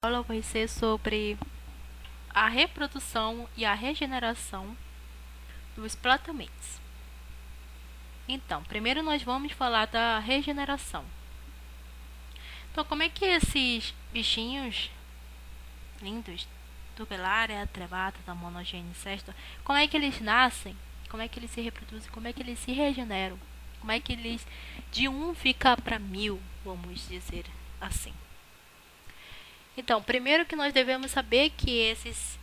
aula vai ser sobre a reprodução e a regeneração dos platametes. Então, primeiro nós vamos falar da regeneração. Então, como é que esses bichinhos lindos, Tubelária, Trevata, Monogênese, Sexta, como é que eles nascem? Como é que eles se reproduzem? Como é que eles se regeneram? Como é que eles de 1 fica para 1000, vamos dizer assim. Então, primeiro que nós devemos saber que esses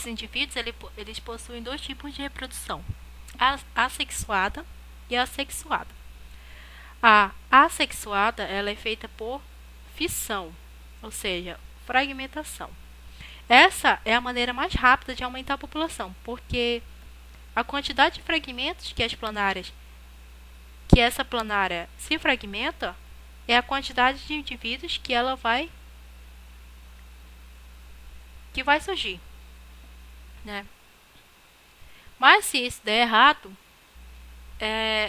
indivíduos eles possuem dois tipos de reprodução: a assexuada e a sexuada. A assexuada ela é feita por fissão, ou seja, fragmentação. Essa é a maneira mais rápida de aumentar a população, porque a quantidade de fragmentos que essa planária se fragmenta é a quantidade de indivíduos que vai surgir, né? Mas se isso der errado,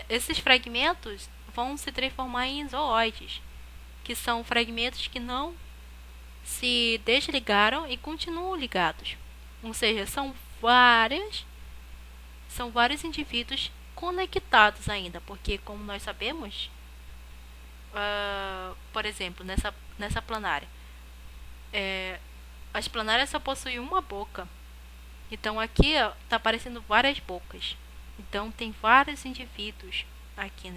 esses fragmentos vão se transformar em zooides, que são fragmentos que não se desligaram e continuam ligados. Ou seja, são vários indivíduos conectados ainda, porque como nós sabemos, por exemplo, nessa planária, as planárias só possuem uma boca. Então aqui está aparecendo várias bocas. Então tem vários indivíduos aqui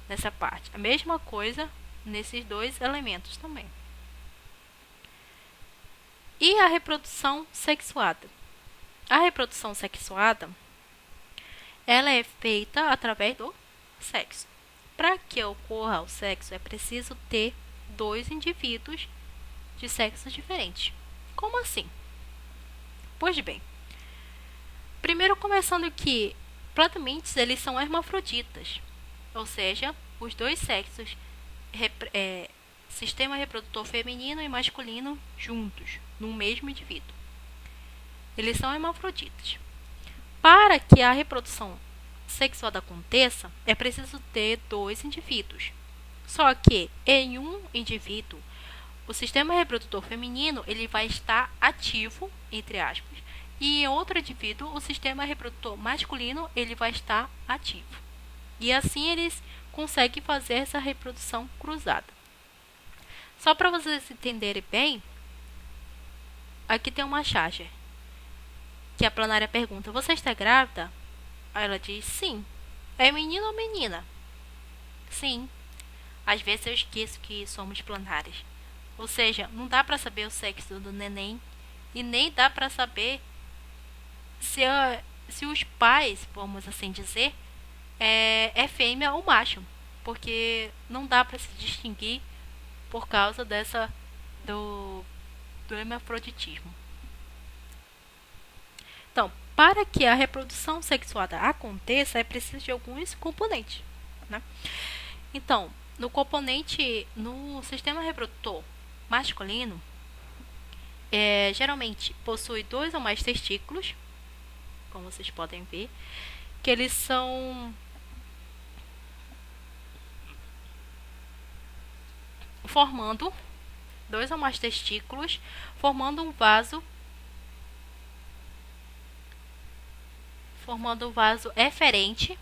nessa parte. A mesma coisa nesses dois elementos também. E a reprodução sexuada? A reprodução sexuada ela é feita através do sexo. Para que ocorra o sexo, é preciso ter dois indivíduos de sexos diferentes. Como assim? Pois bem, primeiro começando que platametes eles são hermafroditas, ou seja, os dois sexos, sistema reprodutor feminino e masculino juntos, no mesmo indivíduo. Eles são hermafroditas. Para que a reprodução sexuada aconteça, é preciso ter dois indivíduos. Só que em um indivíduo, o sistema reprodutor feminino ele vai estar ativo, entre aspas, e em outro indivíduo, o sistema reprodutor masculino ele vai estar ativo. E assim eles conseguem fazer essa reprodução cruzada. Só para vocês entenderem bem, aqui tem uma charge que a planária pergunta: você está grávida? Aí ela diz sim. É menino ou menina? Sim. Às vezes eu esqueço que somos planárias. Ou seja, não dá para saber o sexo do neném e nem dá para saber se os pais, vamos assim dizer, é fêmea ou macho, porque não dá para se distinguir por causa do hermafroditismo. Então, para que a reprodução sexuada aconteça, é preciso de alguns componentes, né? Então, no sistema reprodutor masculino, geralmente possui 2 ou mais testículos, como vocês podem ver, que eles são formando 2 ou mais testículos, formando um vaso eferente,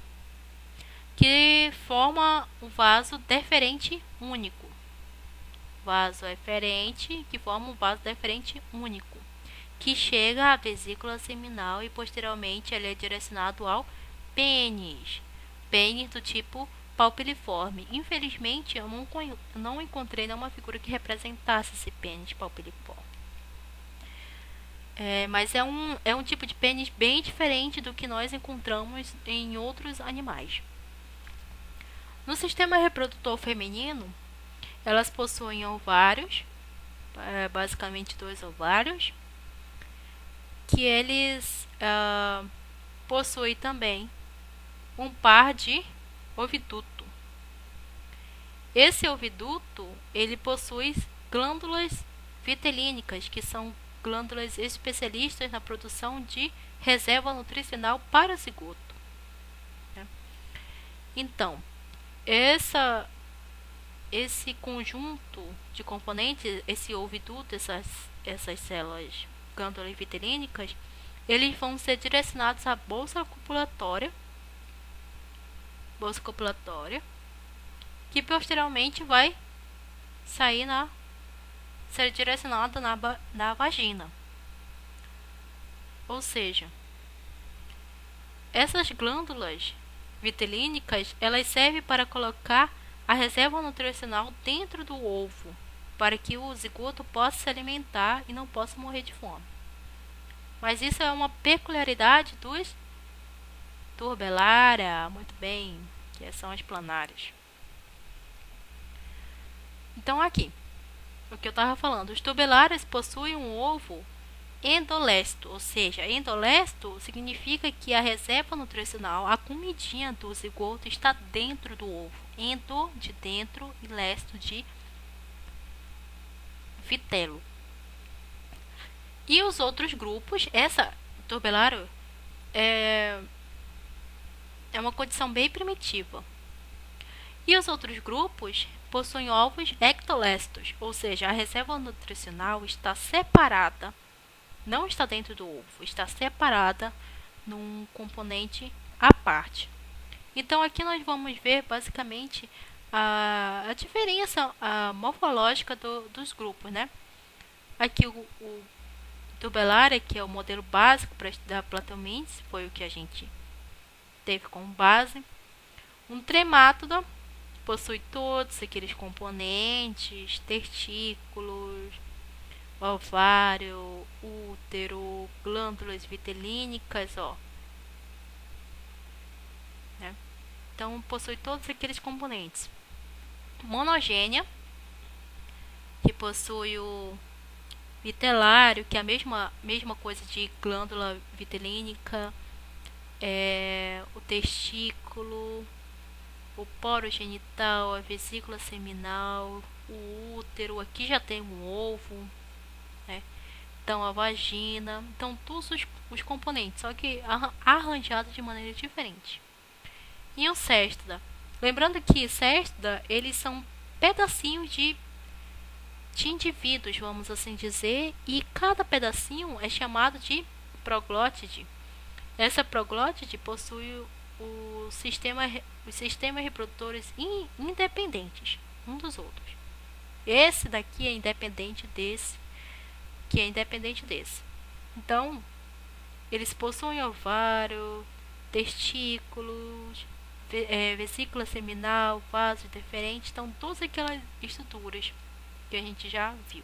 que forma um vaso deferente único. Vaso eferente que forma um vaso deferente único, que chega à vesícula seminal e posteriormente ele é direcionado ao pênis. Pênis do tipo paupiliforme. Infelizmente, eu não encontrei nenhuma figura que representasse esse pênis paupiliforme. Mas é um tipo de pênis bem diferente do que nós encontramos em outros animais. No sistema reprodutor feminino, elas possuem ovários, basicamente 2 ovários, que eles possuem também um par de oviduto. Esse oviduto ele possui glândulas vitelínicas, que são glândulas especialistas na produção de reserva nutricional para o zigoto. Então, esse conjunto de componentes, esse oviduto, essas células glândulas vitelínicas, eles vão ser direcionados à bolsa copulatória, que posteriormente vai ser direcionada na vagina. Ou seja, essas glândulas vitelínicas, elas servem para colocar a reserva nutricional dentro do ovo, para que o zigoto possa se alimentar e não possa morrer de fome. Mas isso é uma peculiaridade dos Turbellaria, muito bem, que são as planárias. Então aqui, o que eu estava falando, os Turbellarias possuem um ovo endolesto, ou seja, endolesto significa que a reserva nutricional, a comidinha do zigoto está dentro do ovo. Endo de dentro e lesto de vitelo. E os outros grupos, essa Turbellaria é uma condição bem primitiva. E os outros grupos possuem ovos ectolestos, ou seja, a reserva nutricional está separada, não está dentro do ovo, está separada num componente à parte. Então aqui nós vamos ver basicamente a diferença morfológica dos grupos, né? Aqui o Turbellaria, que é o modelo básico para estudar Plateumintes, foi o que a gente teve como base. Um tremátoda possui todos aqueles componentes, testículos, ovário, útero, glândulas vitelínicas, ó. Né? Então, possui todos aqueles componentes. Monogênia, que possui o vitelário, que é a mesma coisa de glândula vitelínica, o testículo, o poro genital, a vesícula seminal, o útero, aqui já tem um ovo, né? Então a vagina, então todos os componentes, só que arranjados de maneira diferente. E o céstida, lembrando que céstida, eles são pedacinhos de indivíduos, vamos assim dizer, e cada pedacinho é chamado de proglótide. Essa proglótide possui os sistemas reprodutores independentes um dos outros. Esse daqui é independente desse, que é independente desse. Então, eles possuem ovário, testículos, vesícula seminal, vasos deferentes, então todas aquelas estruturas que a gente já viu.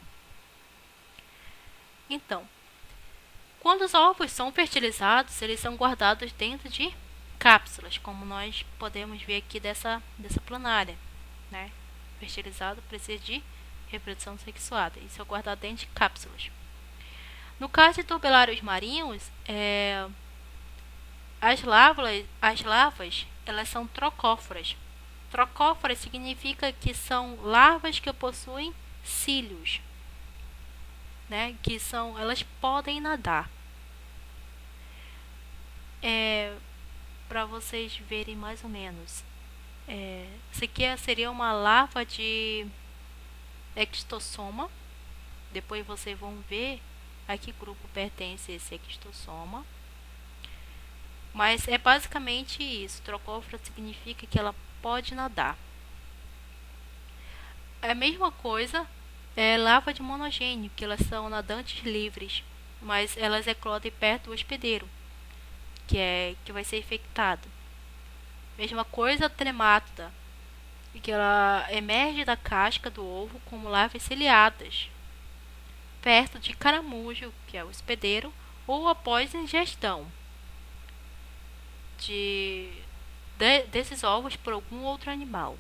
Então, quando os ovos são fertilizados, eles são guardados dentro de cápsulas, como nós podemos ver aqui dessa planária, né? Fertilizado precisa de reprodução sexuada, isso é guardado dentro de cápsulas. No caso de turbelários marinhos, as larvas elas são trocóforas. Trocóforas significa que são larvas que possuem cílios, né? Elas podem nadar. Para vocês verem mais ou menos, isso aqui seria uma larva de ectossoma. Depois vocês vão ver a que grupo pertence esse ectossoma. Mas é basicamente isso. Trocófora significa que ela pode nadar. A mesma coisa é larva de monogênio, que elas são nadantes livres, mas elas eclodem perto do hospedeiro, que vai ser infectado. Mesma coisa tremátoda, que ela emerge da casca do ovo como larvas ciliadas, perto de caramujo, que é o hospedeiro, ou após ingestão desses ovos por algum outro animal.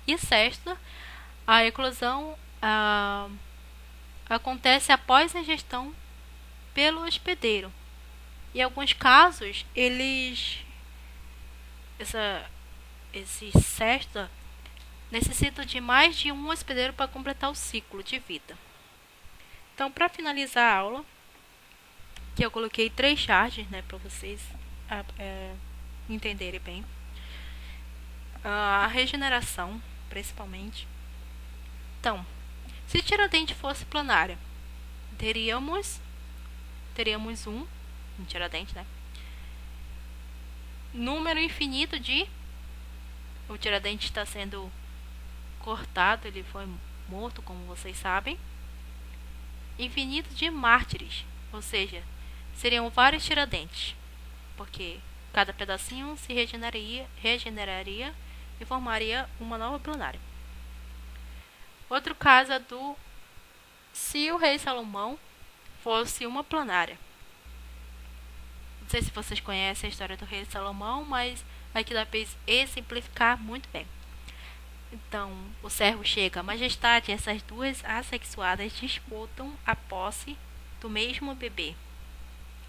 E sexta, a eclosão acontece após a ingestão pelo hospedeiro. Em alguns casos, esse sexta necessita de mais de um hospedeiro para completar o ciclo de vida. Então, para finalizar a aula, que eu coloquei 3 charges, né, para vocês entenderem bem. A regeneração principalmente. Então, se Tiradentes fosse planária, teríamos um Tiradentes, né? Número infinito de... O Tiradentes está sendo cortado, ele foi morto, como vocês sabem. Infinito de mártires, ou seja, seriam vários Tiradentes, porque cada pedacinho se regeneraria e formaria uma nova planária. Outro caso é se o rei Salomão fosse uma planária. Não sei se vocês conhecem a história do rei Salomão, mas aqui dá para exemplificar muito bem. Então, o servo chega: Majestade, essas duas assexuadas disputam a posse do mesmo bebê.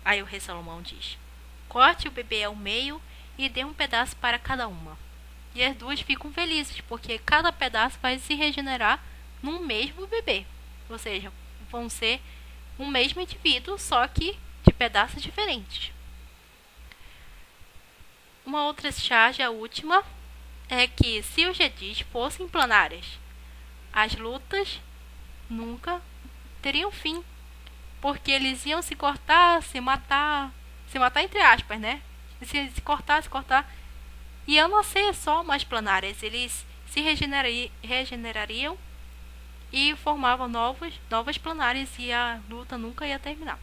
Aí o rei Salomão diz: corte o bebê ao meio e dê um pedaço para cada uma. E as duas ficam felizes, porque cada pedaço vai se regenerar num mesmo bebê. Ou seja, vão ser um mesmo indivíduo, só que de pedaços diferentes. Uma outra charge, a última, é que se os jedis fossem planárias, as lutas nunca teriam fim, porque eles iam se cortar, se matar entre aspas, né? Se cortar, iam não ser só mais planárias, eles se regenerariam e formavam novas planárias e a luta nunca ia terminar.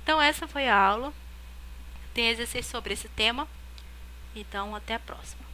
Então essa foi a aula. Tem exercício sobre esse tema. Então até a próxima.